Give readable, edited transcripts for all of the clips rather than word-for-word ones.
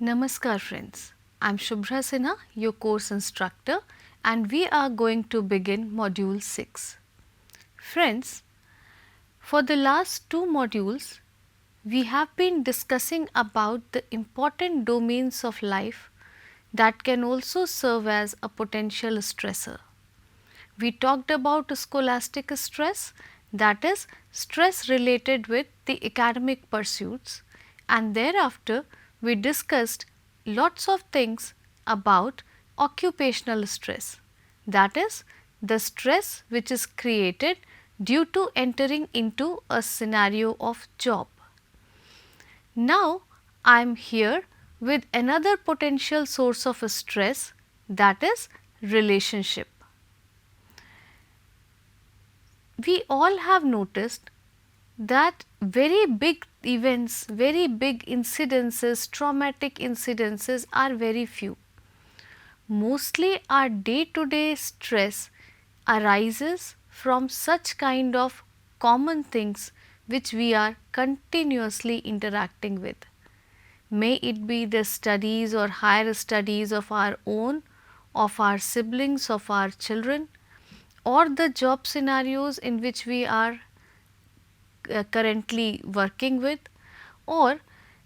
Namaskar friends, I am Shubhra Sinha, your course instructor, and we are going to begin module 6. Friends, for the last two modules, we have been discussing about the important domains of life that can also serve as a potential stressor. We talked about scholastic stress, that is, stress related with the academic pursuits, and thereafter we discussed lots of things about occupational stress, that is, the stress which is created due to entering into a scenario of job. Now, I am here with another potential source of stress, that is relationship. We all have noticed that very big events, very big incidences, traumatic incidences are very few. Mostly our day to day stress arises from such kind of common things which we are continuously interacting with. May it be the studies or higher studies of our own, of our siblings, of our children, or the job scenarios in which we are currently working with, or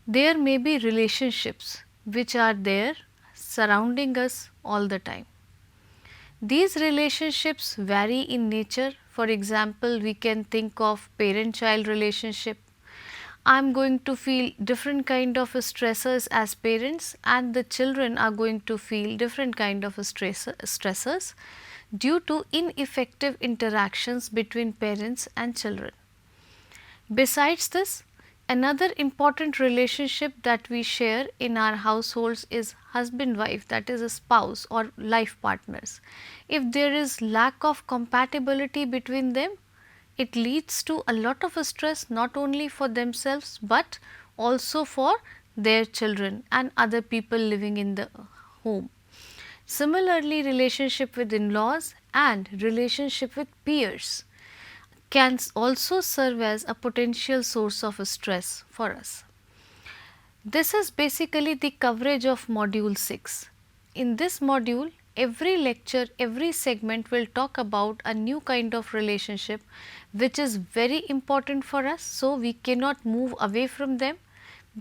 there may be relationships which are there surrounding us all the time. These relationships vary in nature. For example, we can think of parent-child relationship. I am going to feel different kind of stressors as parents, and the children are going to feel different kind of stressors due to ineffective interactions between parents and children. Besides this, another important relationship that we share in our households is husband-wife, that is a spouse or life partners. If there is lack of compatibility between them, it leads to a lot of stress not only for themselves but also for their children and other people living in the home. Similarly, relationship with in-laws and relationship with peers can also serve as a potential source of stress for us. This is basically the coverage of module 6. In this module, every lecture, every segment will talk about a new kind of relationship which is very important for us, so we cannot move away from them.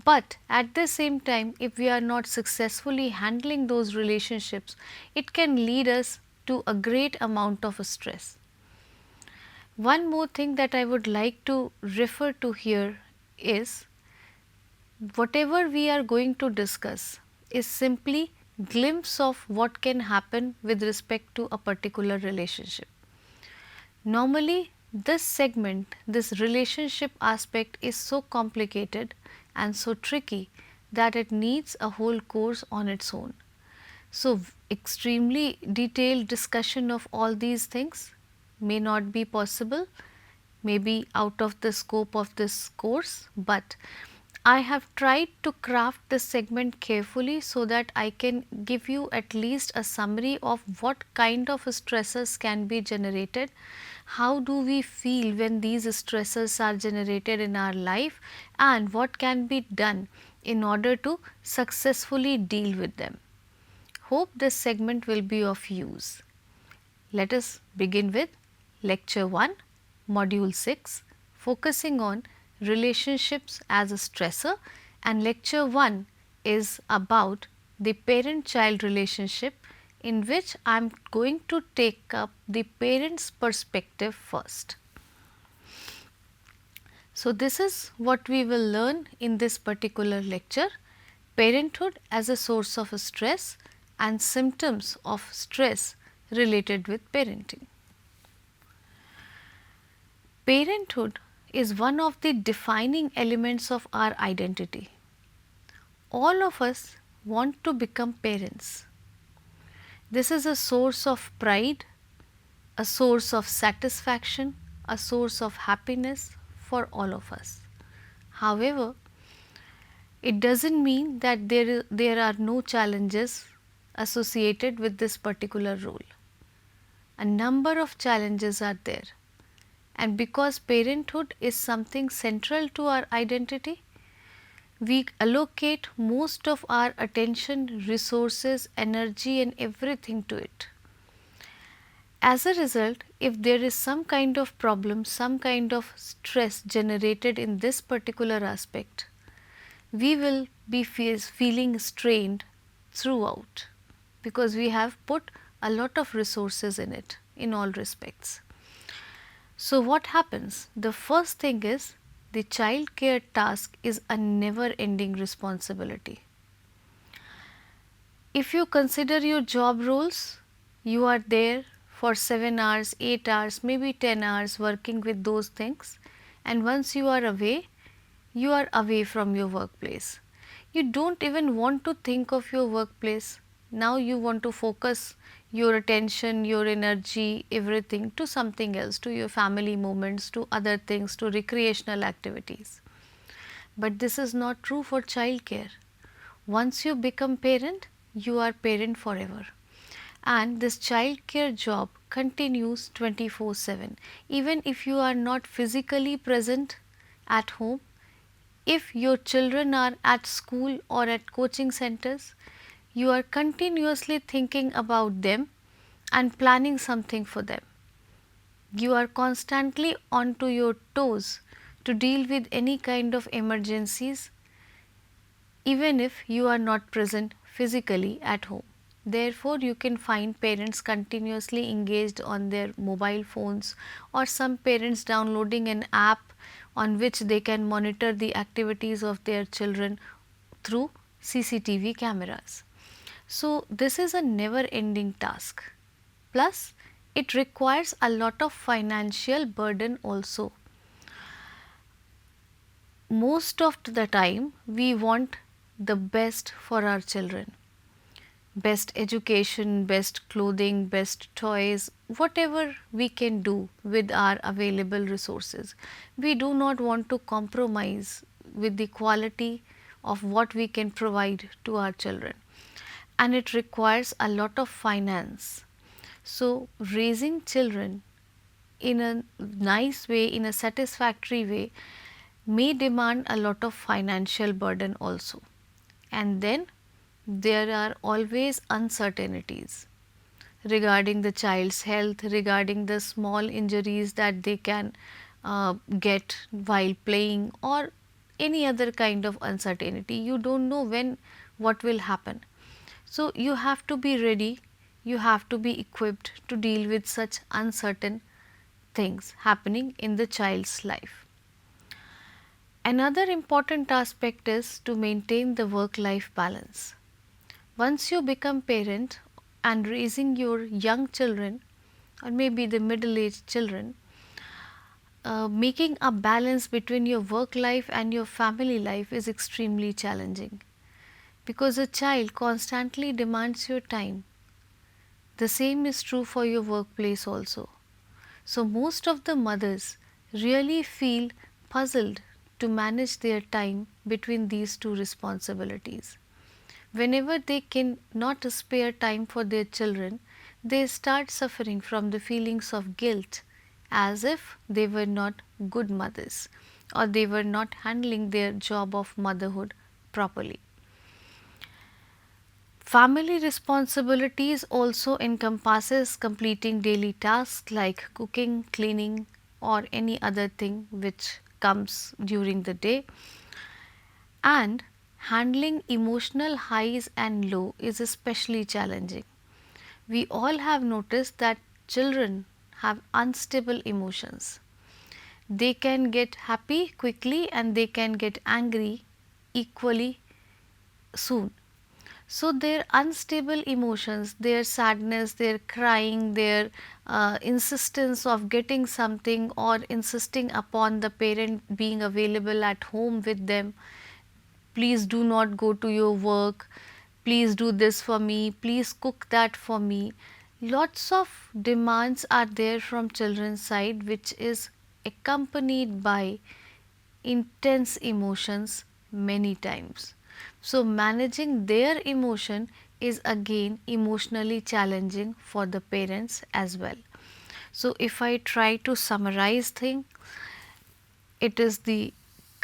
But at the same time, if we are not successfully handling those relationships, it can lead us to a great amount of stress. One more thing that I would like to refer to here is whatever we are going to discuss is simply glimpse of what can happen with respect to a particular relationship. Normally, this segment, this relationship aspect is so complicated and so tricky that it needs a whole course on its own. So, extremely detailed discussion of all these things may not be possible, may be out of the scope of this course, but I have tried to craft this segment carefully so that I can give you at least a summary of what kind of stresses can be generated, how do we feel when these stresses are generated in our life, and what can be done in order to successfully deal with them. Hope this segment will be of use. Let us begin with lecture 1, module 6, focusing on relationships as a stressor, and lecture 1 is about the parent-child relationship, in which I am going to take up the parent's perspective first. So, this is what we will learn in this particular lecture: parenthood as a source of stress and symptoms of stress related with parenting. Parenthood is one of the defining elements of our identity. All of us want to become parents. This is a source of pride, a source of satisfaction, a source of happiness for all of us. However, it does not mean that there are no challenges associated with this particular role. A number of challenges are there. And because parenthood is something central to our identity, we allocate most of our attention, resources, energy, and everything to it. As a result, if there is some kind of problem, some kind of stress generated in this particular aspect, we will be feeling strained throughout because we have put a lot of resources in it in all respects. So, what happens? The first thing is the child care task is a never ending responsibility. If you consider your job roles, you are there for 7 hours, 8 hours, maybe 10 hours working with those things, and once you are away from your workplace. You don't even want to think of your workplace. Now you want to focus your attention, your energy, everything to something else, to your family moments, to other things, to recreational activities. But this is not true for childcare. Once you become parent, you are parent forever. And this childcare job continues 24/7. Even if you are not physically present at home, if your children are at school or at coaching centers, you are continuously thinking about them and planning something for them. You are constantly onto your toes to deal with any kind of emergencies, even if you are not present physically at home. Therefore, you can find parents continuously engaged on their mobile phones, or some parents downloading an app on which they can monitor the activities of their children through CCTV cameras. So, this is a never ending task. Plus, it requires a lot of financial burden also. Most of the time, we want the best for our children. Best education, best clothing, best toys, whatever we can do with our available resources. We do not want to compromise with the quality of what we can provide to our children, and it requires a lot of finance. So, raising children in a nice way, in a satisfactory way, may demand a lot of financial burden also. And then there are always uncertainties regarding the child's health, regarding the small injuries that they can get while playing, or any other kind of uncertainty. You don't know when what will happen. So, you have to be ready, you have to be equipped to deal with such uncertain things happening in the child's life. Another important aspect is to maintain the work life balance. Once you become parent and raising your young children, or maybe the middle aged children, making a balance between your work life and your family life is extremely challenging, because a child constantly demands your time. The same is true for your workplace also. So, most of the mothers really feel puzzled to manage their time between these two responsibilities. Whenever they can not spare time for their children, they start suffering from the feelings of guilt, as if they were not good mothers or they were not handling their job of motherhood properly. Family responsibilities also encompasses completing daily tasks like cooking, cleaning, or any other thing which comes during the day, and handling emotional highs and low is especially challenging. We all have noticed that children have unstable emotions. They can get happy quickly and they can get angry equally soon. So, their unstable emotions, their sadness, their crying, their insistence of getting something, or insisting upon the parent being available at home with them, please do not go to your work, please do this for me, please cook that for me. Lots of demands are there from children's side, which is accompanied by intense emotions many times. So, managing their emotion is again emotionally challenging for the parents as well. So, if I try to summarize things, it is the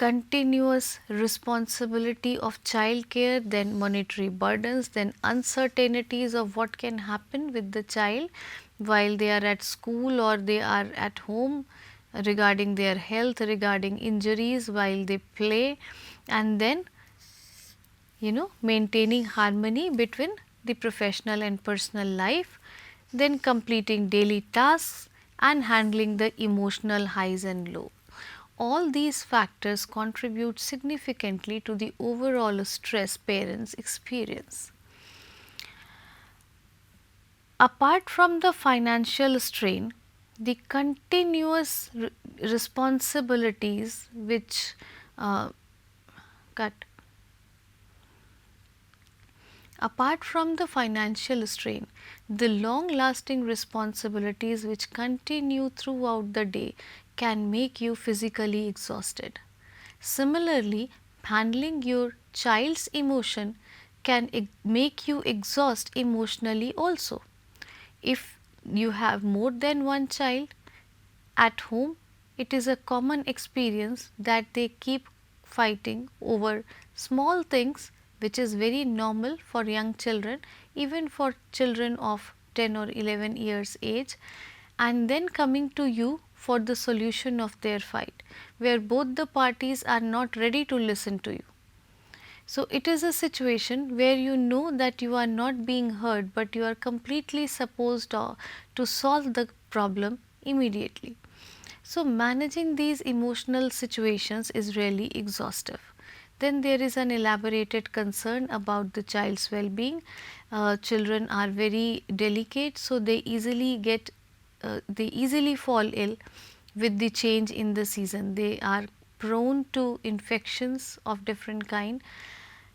continuous responsibility of childcare, then monetary burdens, then uncertainties of what can happen with the child while they are at school or they are at home, regarding their health, regarding injuries while they play, and then maintaining harmony between the professional and personal life, then completing daily tasks and handling the emotional highs and lows. All these factors contribute significantly to the overall stress parents experience. Apart from the financial strain, the continuous responsibilities which uh, cut apart from the financial strain, the long lasting responsibilities which continue throughout the day can make you physically exhausted. Similarly, handling your child's emotion can make you exhaust emotionally also. If you have more than one child at home, it is a common experience that they keep fighting over small things, which is very normal for young children, even for children of 10 or 11 years age, and then coming to you for the solution of their fight, where both the parties are not ready to listen to you. So, it is a situation where you know that you are not being heard, but you are completely supposed to solve the problem immediately. So, managing these emotional situations is really exhaustive. Then there is an elaborated concern about the child's well-being. Children are very delicate, so they easily fall ill with the change in the season. They are prone to infections of different kind.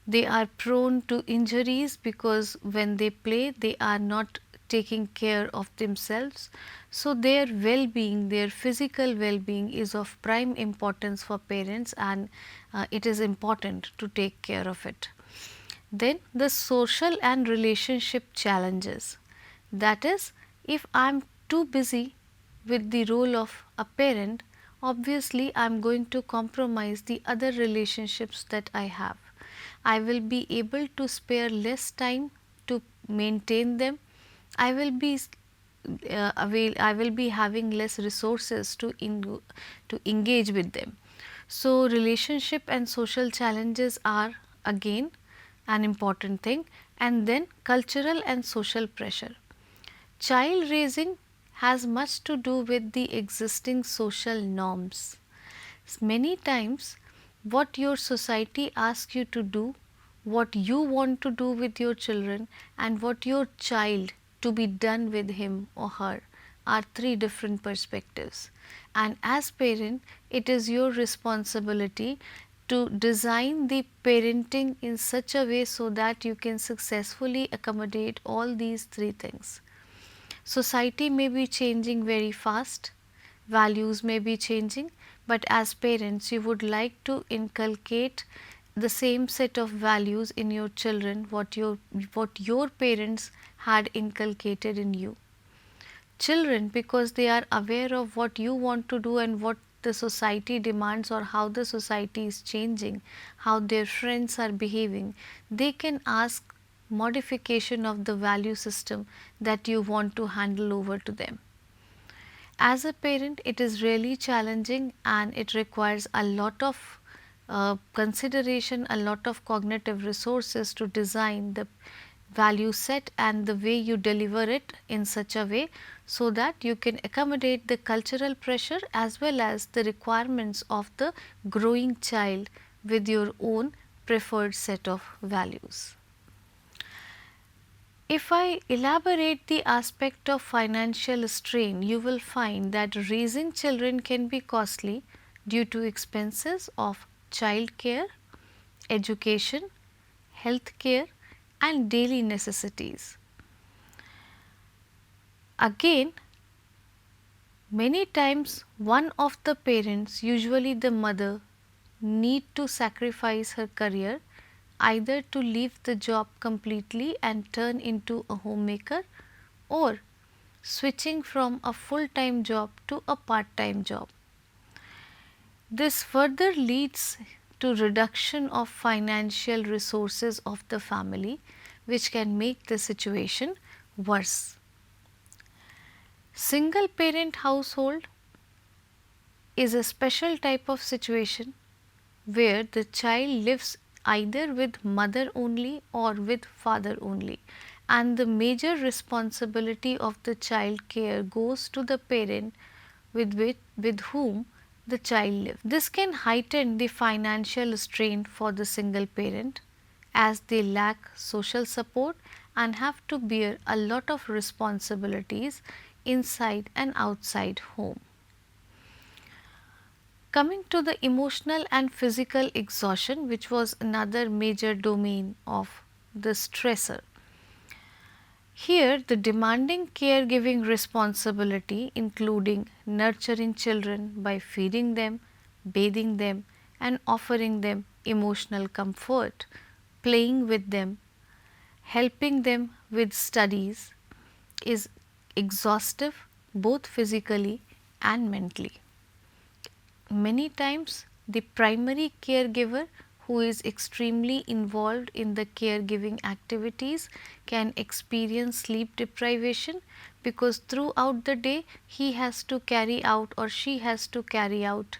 They are prone to injuries because when they play, they are not taking care of themselves. So, their well-being, their physical well-being is of prime importance for parents, and it is important to take care of it. Then the social and relationship challenges, that is, if I am too busy with the role of a parent, obviously I am going to compromise the other relationships that I have. I will be able to spare less time to maintain them. I will be I will be having less resources to engage with them. So, relationship and social challenges are again an important thing, and then cultural and social pressure. Child raising has much to do with the existing social norms. Many times, what your society asks you to do, what you want to do with your children, and what your child to be done with him or her are three different perspectives. And as parent, it is your responsibility to design the parenting in such a way so that you can successfully accommodate all these three things. Society may be changing very fast, values may be changing, but as parents you would like to inculcate the same set of values in your children what your parents had inculcated in you. Children, because they are aware of what you want to do and what the society demands or how the society is changing, how their friends are behaving, they can ask modification of the value system that you want to handle over to them. As a parent, it is really challenging and it requires a lot of consideration, a lot of cognitive resources to design the value set and the way you deliver it in such a way so that you can accommodate the cultural pressure as well as the requirements of the growing child with your own preferred set of values. If I elaborate the aspect of financial strain, you will find that raising children can be costly due to expenses of child care, education, health care and daily necessities. Again, many times one of the parents, usually the mother, need to sacrifice her career either to leave the job completely and turn into a homemaker or switching from a full-time job to a part-time job. This further leads to reduction of financial resources of the family, which can make the situation worse. Single parent household is a special type of situation where the child lives either with mother only or with father only, and the major responsibility of the child care goes to the parent with whom the child lives. This can heighten the financial strain for the single parent as they lack social support and have to bear a lot of responsibilities inside and outside home. Coming to the emotional and physical exhaustion, which was another major domain of the stressor. Here, the demanding caregiving responsibility, including nurturing children by feeding them, bathing them, and offering them emotional comfort, playing with them, helping them with studies, is exhaustive both physically and mentally. Many times, the primary caregiver who is extremely involved in the caregiving activities can experience sleep deprivation because throughout the day he has to carry out or she has to carry out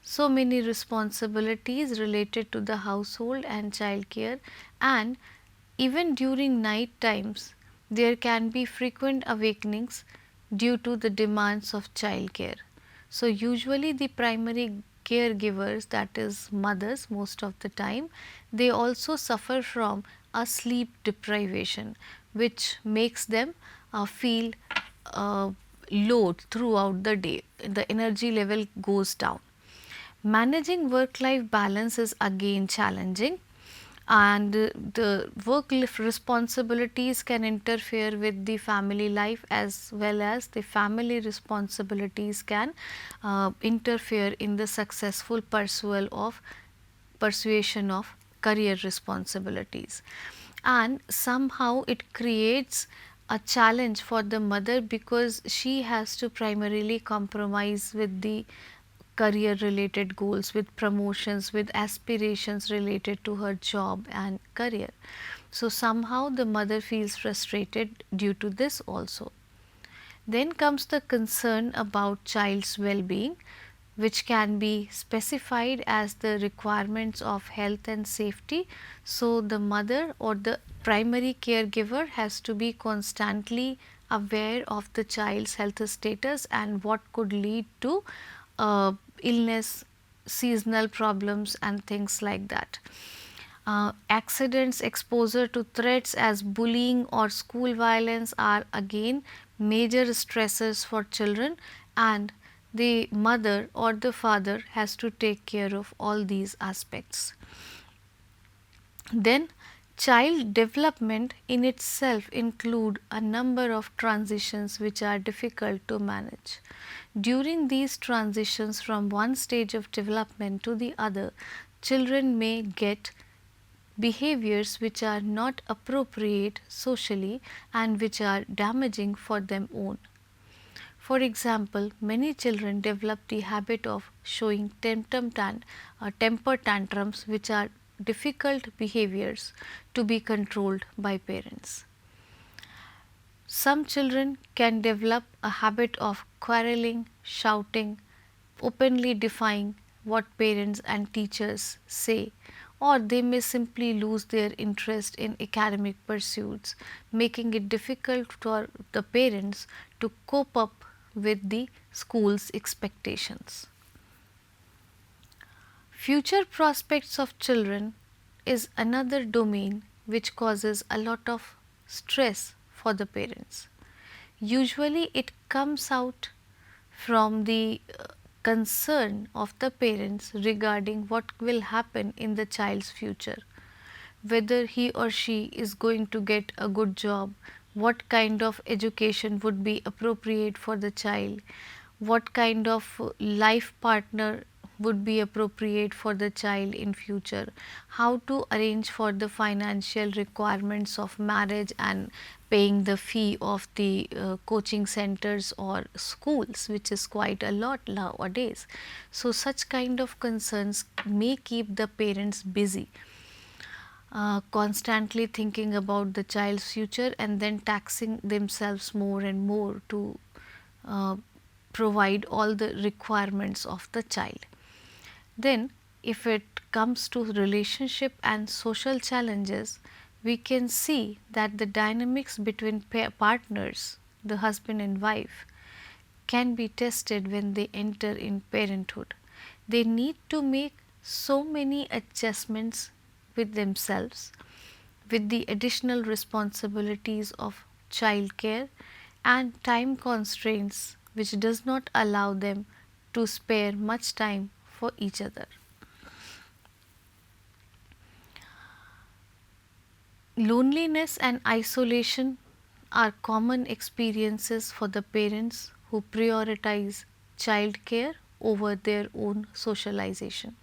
so many responsibilities related to the household and child care, and even during night times there can be frequent awakenings due to the demands of child care. So, usually the primary caregivers, that is mothers most of the time, they also suffer from a sleep deprivation which makes them feel uh, low throughout the day. The energy level goes down. Managing work life balance is again challenging, and the work responsibilities can interfere with the family life as well as the family responsibilities can interfere in the successful persuasion of career responsibilities, and somehow it creates a challenge for the mother because she has to primarily compromise with the career related goals, with promotions, with aspirations related to her job and career. So, somehow the mother feels frustrated due to this also. Then comes the concern about child's well being, which can be specified as the requirements of health and safety. So, the mother or the primary caregiver has to be constantly aware of the child's health status and what could lead to illness, seasonal problems, and things like that. Accidents, exposure to threats as bullying or school violence are again major stressors for children, and the mother or the father has to take care of all these aspects. Then child development in itself include a number of transitions which are difficult to manage. During these transitions from one stage of development to the other, children may get behaviors which are not appropriate socially and which are damaging for them own. For example, many children develop the habit of showing temper tantrums, which are difficult behaviors to be controlled by parents. Some children can develop a habit of quarreling, shouting, openly defying what parents and teachers say, or they may simply lose their interest in academic pursuits, making it difficult for the parents to cope up with the school's expectations. Future prospects of children is another domain which causes a lot of stress for the parents. Usually it comes out from the concern of the parents regarding what will happen in the child's future, whether he or she is going to get a good job, what kind of education would be appropriate for the child, what kind of life partner would be appropriate for the child in future, how to arrange for the financial requirements of marriage and paying the fee of the coaching centers or schools, which is quite a lot nowadays. So such kind of concerns may keep the parents busy, constantly thinking about the child's future and then taxing themselves more and more to uh, provide all the requirements of the child. Then, if it comes to relationship and social challenges, we can see that the dynamics between partners, the husband and wife, can be tested when they enter in parenthood. They need to make so many adjustments with themselves, with the additional responsibilities of childcare and time constraints, which does not allow them to spare much time for each other. Loneliness and isolation are common experiences for the parents who prioritize childcare over their own socialization.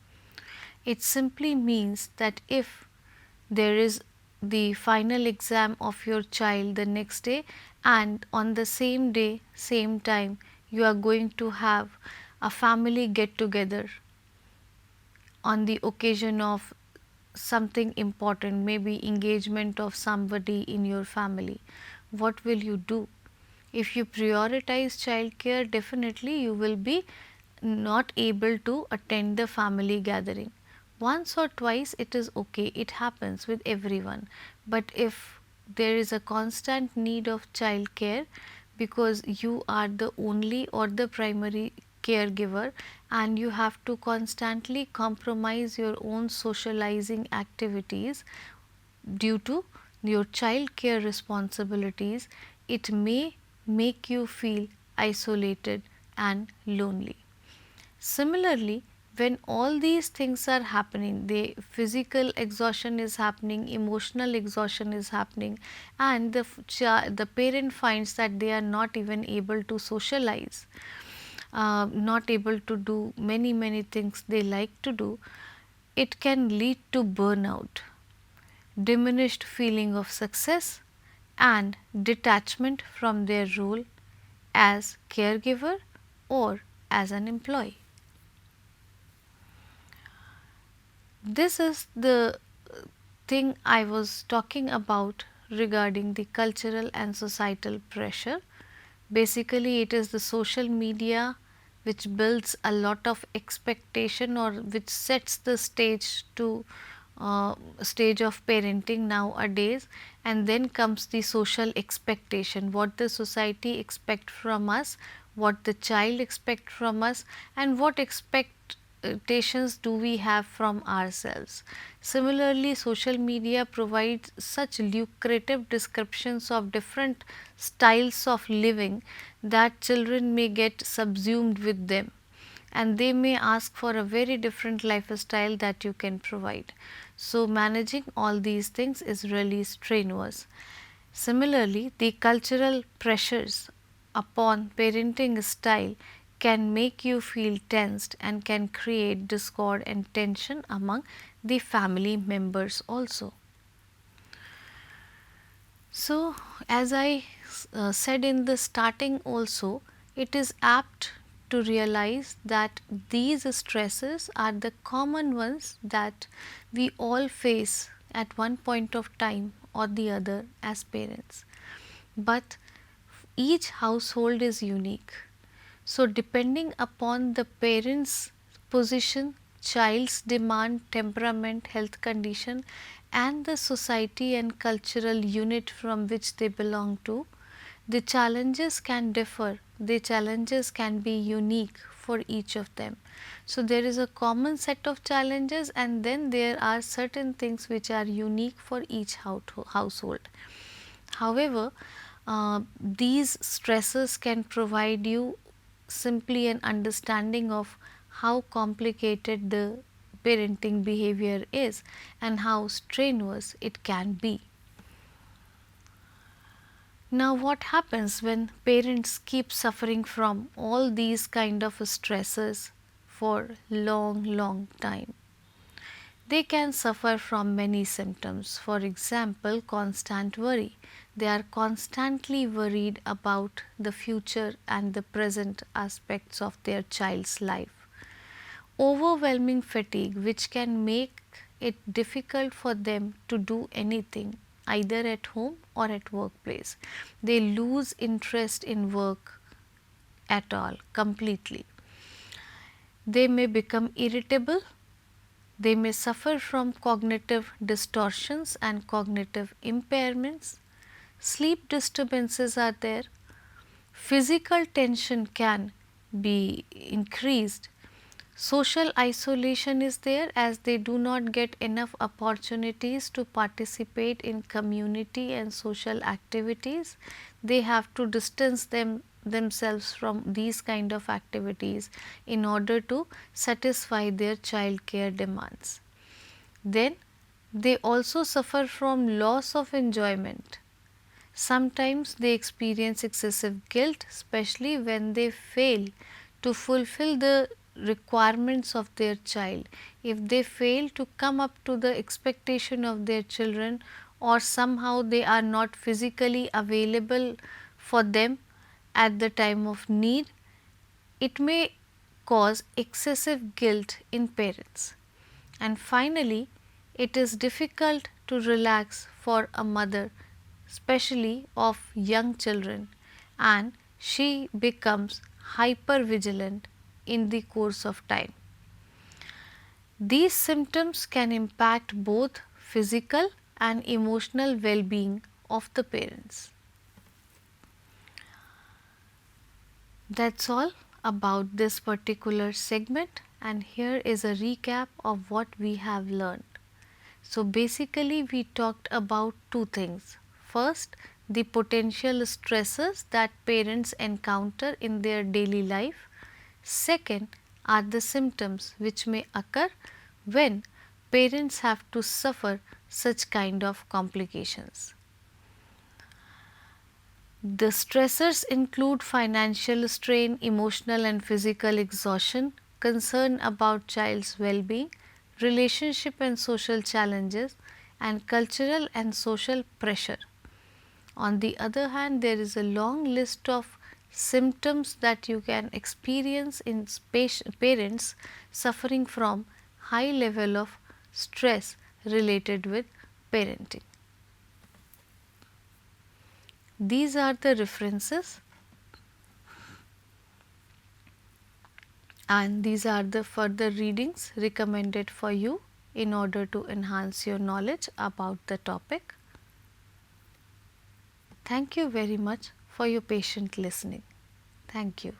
It simply means that if there is the final exam of your child the next day, and on the same day, same time, you are going to have a family get together on the occasion of something important, maybe engagement of somebody in your family, what will you do? If you prioritize childcare, definitely you will be not able to attend the family gathering. Once or twice it is okay, it happens with everyone. But if there is a constant need of childcare because you are the only or the primary caregiver and you have to constantly compromise your own socializing activities due to your child care responsibilities, it may make you feel isolated and lonely. Similarly, when all these things are happening, the physical exhaustion is happening, emotional exhaustion is happening, and the parent finds that they are not even able to socialize, not able to do many things they like to do, it can lead to burnout, diminished feeling of success, and detachment from their role as caregiver or as an employee. This is the thing I was talking about regarding the cultural and societal pressure. Basically, it is the social media which builds a lot of expectation or which sets the stage of parenting nowadays, and then comes the social expectation, what the society expect from us, what the child expect from us, and what expectations do we have from ourselves. Similarly, social media provides such lucrative descriptions of different styles of living that children may get subsumed with them, and they may ask for a very different lifestyle that you can provide. So, managing all these things is really strenuous. Similarly, the cultural pressures upon parenting style can make you feel tensed and can create discord and tension among the family members also. So, as I said in the starting also, it is apt to realize that these stresses are the common ones that we all face at one point of time or the other as parents. But each household is unique. So, depending upon the parents' position, child's demand, temperament, health condition, and the society and cultural unit from which they belong to, the challenges can differ, the challenges can be unique for each of them. So, there is a common set of challenges, and then there are certain things which are unique for each household. However, these stresses can provide you simply an understanding of how complicated the parenting behavior is and how strenuous it can be. Now, what happens when parents keep suffering from all these kind of stresses for long time. They can suffer from many symptoms. For example, constant worry. They are constantly worried about the future and the present aspects of their child's life. Overwhelming fatigue, which can make it difficult for them to do anything, either at home or at workplace. They lose interest in work at all, completely. They may become irritable. They may suffer from cognitive distortions and cognitive impairments. Sleep disturbances are there. Physical tension can be increased. Social isolation is there, as they do not get enough opportunities to participate in community and social activities. They have to distance themselves from these kind of activities in order to satisfy their child care demands. Then they also suffer from loss of enjoyment. Sometimes they experience excessive guilt, especially when they fail to fulfill the requirements of their child. If they fail to come up to the expectation of their children, or somehow they are not physically available for them at the time of need, it may cause excessive guilt in parents. And finally, it is difficult to relax for a mother, especially of young children, and she becomes hyper vigilant in the course of time. These symptoms can impact both physical and emotional well-being of the parents. That's all about this particular segment, and here is a recap of what we have learned. So basically we talked about two things. First, the potential stresses that parents encounter in their daily life. Second are the symptoms which may occur when parents have to suffer such kind of complications. The stressors include financial strain, emotional and physical exhaustion, concern about child's well-being, relationship and social challenges, and cultural and social pressure. On the other hand, there is a long list of symptoms that you can experience in parents suffering from high level of stress related with parenting. These are the references, and these are the further readings recommended for you in order to enhance your knowledge about the topic. Thank you very much for your patient listening. Thank you.